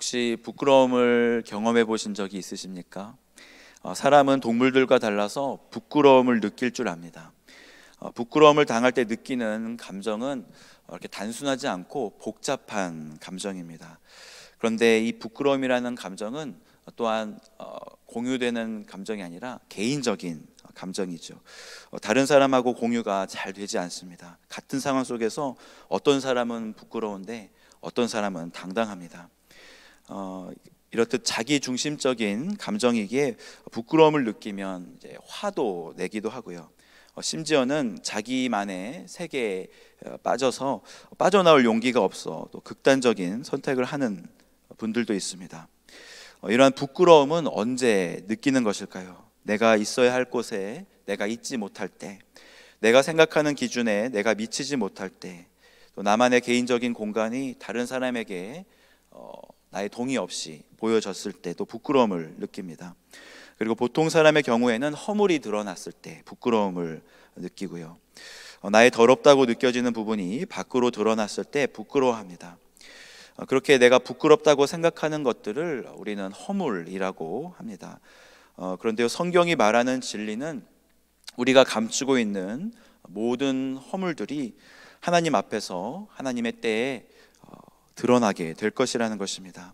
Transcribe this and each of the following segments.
혹시 부끄러움을 경험해 보신 적이 있으십니까? 사람은 동물들과 달라서 부끄러움을 느낄 줄 압니다. 부끄러움을 당할 때 느끼는 감정은 이렇게 단순하지 않고 복잡한 감정입니다. 그런데 이 부끄러움이라는 감정은 또한 공유되는 감정이 아니라 개인적인 감정이죠. 다른 사람하고 공유가 잘 되지 않습니다. 같은 상황 속에서 어떤 사람은 부끄러운데 어떤 사람은 당당합니다. 이렇듯 자기 중심적인 감정이기에 부끄러움을 느끼면 이제 화도 내기도 하고요. 심지어는 자기만의 세계에 빠져서 빠져나올 용기가 없어 또 극단적인 선택을 하는 분들도 있습니다. 이러한 부끄러움은 언제 느끼는 것일까요? 내가 있어야 할 곳에 내가 있지 못할 때, 내가 생각하는 기준에 내가 미치지 못할 때, 또 나만의 개인적인 공간이 다른 사람에게 나의 동의 없이 보여졌을 때도 부끄러움을 느낍니다. 그리고 보통 사람의 경우에는 허물이 드러났을 때 부끄러움을 느끼고요. 나의 더럽다고 느껴지는 부분이 밖으로 드러났을 때 부끄러워합니다. 그렇게 내가 부끄럽다고 생각하는 것들을 우리는 허물이라고 합니다. 그런데요, 성경이 말하는 진리는 우리가 감추고 있는 모든 허물들이 하나님 앞에서 하나님의 때에 드러나게 될 것이라는 것입니다.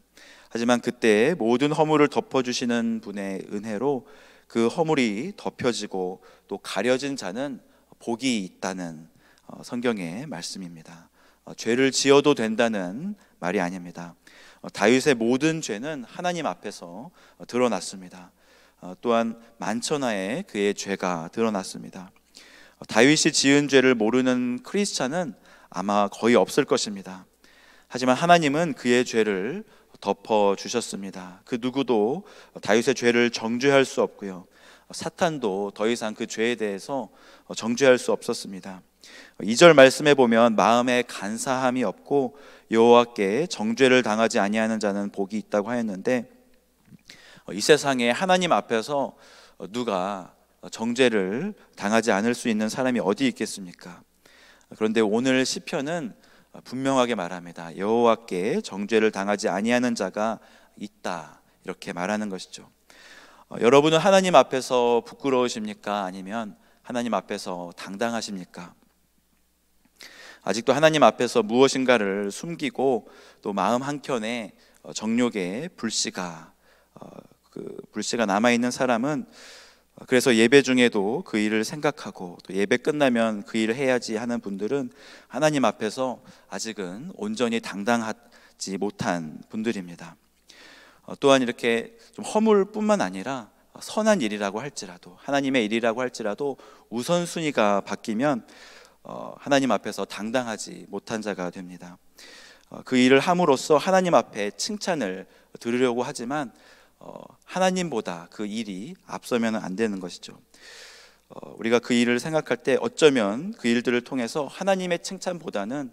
하지만 그때 모든 허물을 덮어주시는 분의 은혜로 그 허물이 덮여지고 또 가려진 자는 복이 있다는 성경의 말씀입니다. 죄를 지어도 된다는 말이 아닙니다. 다윗의 모든 죄는 하나님 앞에서 드러났습니다. 또한 만천하에 그의 죄가 드러났습니다. 다윗이 지은 죄를 모르는 크리스찬은 아마 거의 없을 것입니다. 하지만 하나님은 그의 죄를 덮어주셨습니다. 그 누구도 다윗의 죄를 정죄할 수 없고요, 사탄도 더 이상 그 죄에 대해서 정죄할 수 없었습니다. 2절 말씀에 보면 마음에 간사함이 없고 여호와께 정죄를 당하지 아니하는 자는 복이 있다고 하였는데, 이 세상에 하나님 앞에서 누가 정죄를 당하지 않을 수 있는 사람이 어디 있겠습니까? 그런데 오늘 시편은 분명하게 말합니다. 여호와께 정죄를 당하지 아니하는 자가 있다, 이렇게 말하는 것이죠. 여러분은 하나님 앞에서 부끄러우십니까? 아니면 하나님 앞에서 당당하십니까? 아직도 하나님 앞에서 무엇인가를 숨기고 또 마음 한켠에 정욕의 불씨가 남아있는 사람은, 그래서 예배 중에도 그 일을 생각하고 또 예배 끝나면 그 일을 해야지 하는 분들은 하나님 앞에서 아직은 온전히 당당하지 못한 분들입니다. 또한 이렇게 좀 허물뿐만 아니라 선한 일이라고 할지라도, 하나님의 일이라고 할지라도 우선순위가 바뀌면 하나님 앞에서 당당하지 못한 자가 됩니다. 그 일을 함으로써 하나님 앞에 칭찬을 들으려고 하지만 하나님보다 그 일이 앞서면 안 되는 것이죠. 우리가 그 일을 생각할 때 어쩌면 그 일들을 통해서 하나님의 칭찬보다는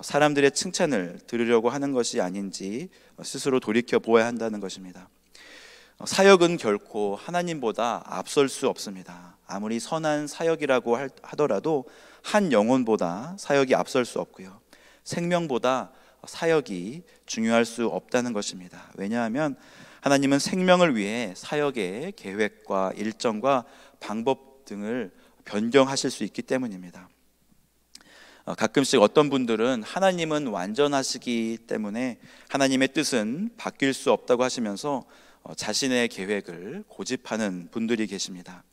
사람들의 칭찬을 들으려고 하는 것이 아닌지 스스로 돌이켜 보아야 한다는 것입니다. 사역은 결코 하나님보다 앞설 수 없습니다. 아무리 선한 사역이라고 하더라도 한 영혼보다 사역이 앞설 수 없고요, 생명보다 사역이 중요할 수 없다는 것입니다. 왜냐하면 하나님은 생명을 위해 사역의 계획과 일정과 방법 등을 변경하실 수 있기 때문입니다. 가끔씩 어떤 분들은 하나님은 완전하시기 때문에 하나님의 뜻은 바뀔 수 없다고 하시면서 자신의 계획을 고집하는 분들이 계십니다.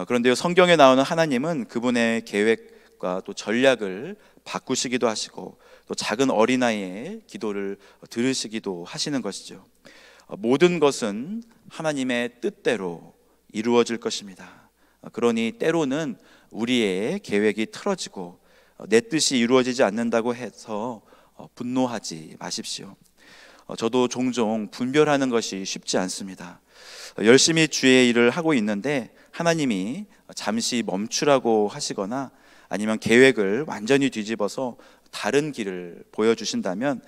그런데요, 성경에 나오는 하나님은 그분의 계획과 또 전략을 바꾸시기도 하시고 또 작은 어린아이의 기도를 들으시기도 하시는 것이죠. 모든 것은 하나님의 뜻대로 이루어질 것입니다. 그러니 때로는 우리의 계획이 틀어지고 내 뜻이 이루어지지 않는다고 해서 분노하지 마십시오. 저도 종종 분별하는 것이 쉽지 않습니다. 열심히 주의 일을 하고 있는데 하나님이 잠시 멈추라고 하시거나 아니면 계획을 완전히 뒤집어서 다른 길을 보여주신다면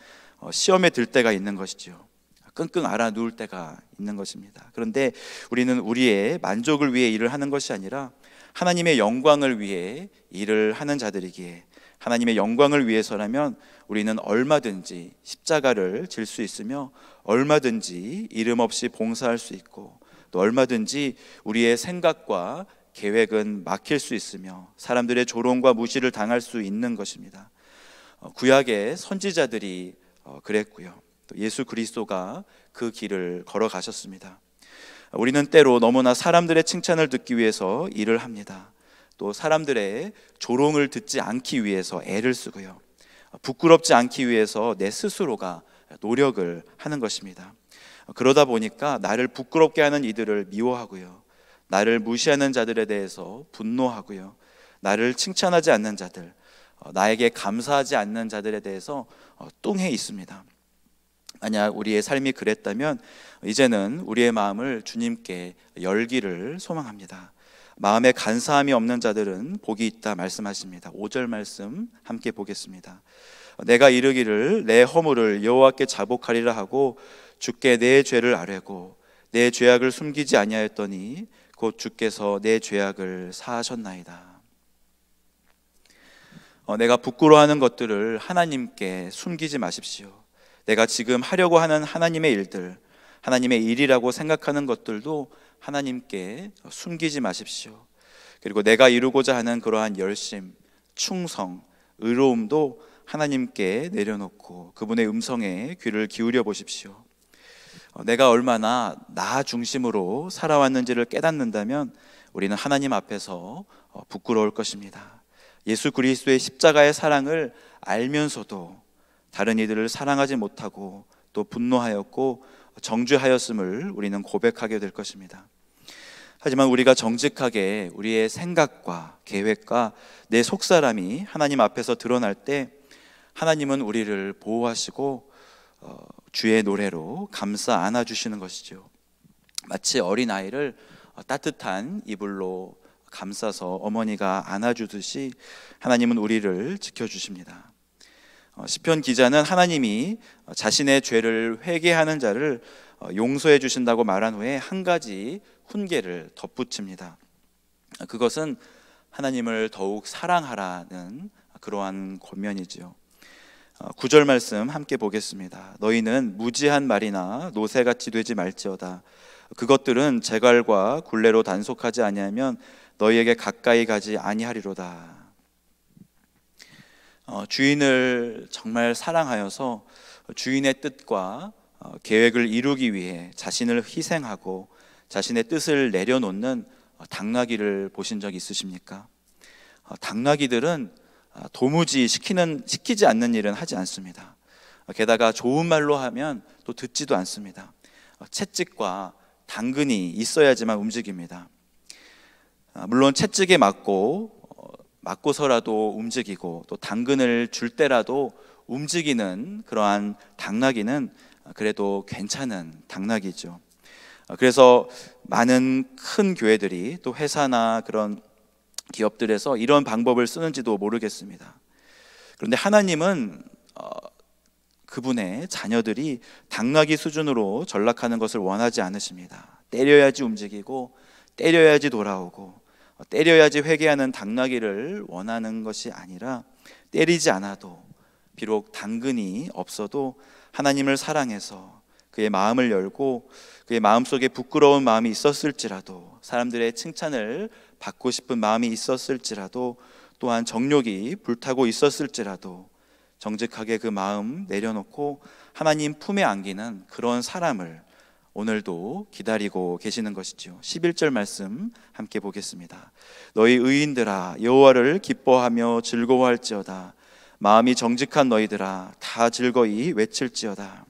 시험에 들 때가 있는 것이죠. 끙끙 앓아 누울 때가 있는 것입니다. 그런데 우리는 우리의 만족을 위해 일을 하는 것이 아니라 하나님의 영광을 위해 일을 하는 자들이기에, 하나님의 영광을 위해서라면 우리는 얼마든지 십자가를 질 수 있으며 얼마든지 이름 없이 봉사할 수 있고, 또 얼마든지 우리의 생각과 계획은 막힐 수 있으며 사람들의 조롱과 무시를 당할 수 있는 것입니다. 구약의 선지자들이 그랬고요, 또 예수 그리스도가 그 길을 걸어가셨습니다. 우리는 때로 너무나 사람들의 칭찬을 듣기 위해서 일을 합니다. 또 사람들의 조롱을 듣지 않기 위해서 애를 쓰고요, 부끄럽지 않기 위해서 내 스스로가 노력을 하는 것입니다. 그러다 보니까 나를 부끄럽게 하는 이들을 미워하고요, 나를 무시하는 자들에 대해서 분노하고요, 나를 칭찬하지 않는 자들, 나에게 감사하지 않는 자들에 대해서 뚱해 있습니다. 만약 우리의 삶이 그랬다면 이제는 우리의 마음을 주님께 열기를 소망합니다. 마음에 간사함이 없는 자들은 복이 있다 말씀하십니다. 5절 말씀 함께 보겠습니다. 내가 이르기를 내 허물을 여호와께 자복하리라 하고 주께 내 죄를 아뢰고 내 죄악을 숨기지 아니하였더니 곧 주께서 내 죄악을 사하셨나이다. 내가 부끄러워하는 것들을 하나님께 숨기지 마십시오. 내가 지금 하려고 하는 하나님의 일들, 하나님의 일이라고 생각하는 것들도 하나님께 숨기지 마십시오. 그리고 내가 이루고자 하는 그러한 열심, 충성, 의로움도 하나님께 내려놓고 그분의 음성에 귀를 기울여 보십시오. 내가 얼마나 나 중심으로 살아왔는지를 깨닫는다면 우리는 하나님 앞에서 부끄러울 것입니다. 예수 그리스도의 십자가의 사랑을 알면서도 다른 이들을 사랑하지 못하고 또 분노하였고 정죄하였음을 우리는 고백하게 될 것입니다. 하지만 우리가 정직하게 우리의 생각과 계획과 내 속사람이 하나님 앞에서 드러날 때 하나님은 우리를 보호하시고 주의 노래로 감싸 안아주시는 것이죠. 마치 어린아이를 따뜻한 이불로 감싸서 어머니가 안아주듯이 하나님은 우리를 지켜주십니다. 시편 기자는 하나님이 자신의 죄를 회개하는 자를 용서해 주신다고 말한 후에 한 가지 훈계를 덧붙입니다. 그것은 하나님을 더욱 사랑하라는 그러한 권면이지요. 9절 말씀 함께 보겠습니다. 너희는 무지한 말이나 노새같이 되지 말지어다. 그것들은 재갈과 굴레로 단속하지 아니하면 너희에게 가까이 가지 아니하리로다. 주인을 정말 사랑하여서 주인의 뜻과 계획을 이루기 위해 자신을 희생하고 자신의 뜻을 내려놓는 당나귀를 보신 적 있으십니까? 당나귀들은 도무지 시키지 않는 일은 하지 않습니다. 게다가 좋은 말로 하면 또 듣지도 않습니다. 채찍과 당근이 있어야지만 움직입니다. 물론 채찍에 맞고서라도 움직이고 또 당근을 줄 때라도 움직이는 그러한 당나귀는 그래도 괜찮은 당나귀죠. 그래서 많은 큰 교회들이 또 회사나 그런 기업들에서 이런 방법을 쓰는지도 모르겠습니다. 그런데 하나님은 그분의 자녀들이 당나귀 수준으로 전락하는 것을 원하지 않으십니다. 때려야지 움직이고 때려야지 돌아오고 때려야지 회개하는 당나귀를 원하는 것이 아니라 때리지 않아도 비록 당근이 없어도 하나님을 사랑해서 그의 마음을 열고 그의 마음속에 부끄러운 마음이 있었을지라도 사람들의 칭찬을 받고 싶은 마음이 있었을지라도 또한 정욕이 불타고 있었을지라도 정직하게 그 마음 내려놓고 하나님 품에 안기는 그런 사람을 오늘도 기다리고 계시는 것이죠. 11절 말씀 함께 보겠습니다. 너희 의인들아 여호와를 기뻐하며 즐거워할지어다. 마음이 정직한 너희들아 다 즐거이 외칠지어다.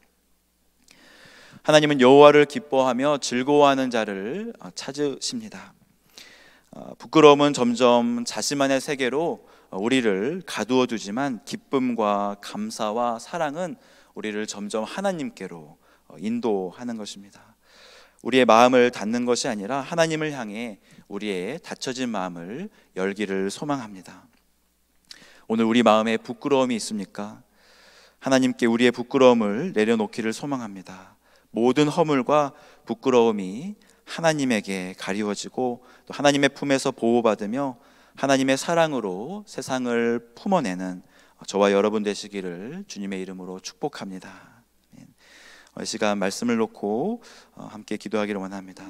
하나님은 여호와를 기뻐하며 즐거워하는 자를 찾으십니다. 부끄러움은 점점 자신만의 세계로 우리를 가두어 두지만 기쁨과 감사와 사랑은 우리를 점점 하나님께로 인도하는 것입니다. 우리의 마음을 닫는 것이 아니라 하나님을 향해 우리의 닫혀진 마음을 열기를 소망합니다. 오늘 우리 마음에 부끄러움이 있습니까? 하나님께 우리의 부끄러움을 내려놓기를 소망합니다. 모든 허물과 부끄러움이 하나님에게 가리워지고 또 하나님의 품에서 보호받으며 하나님의 사랑으로 세상을 품어내는 저와 여러분 되시기를 주님의 이름으로 축복합니다. 이 시간 말씀을 놓고 함께 기도하기를 원합니다.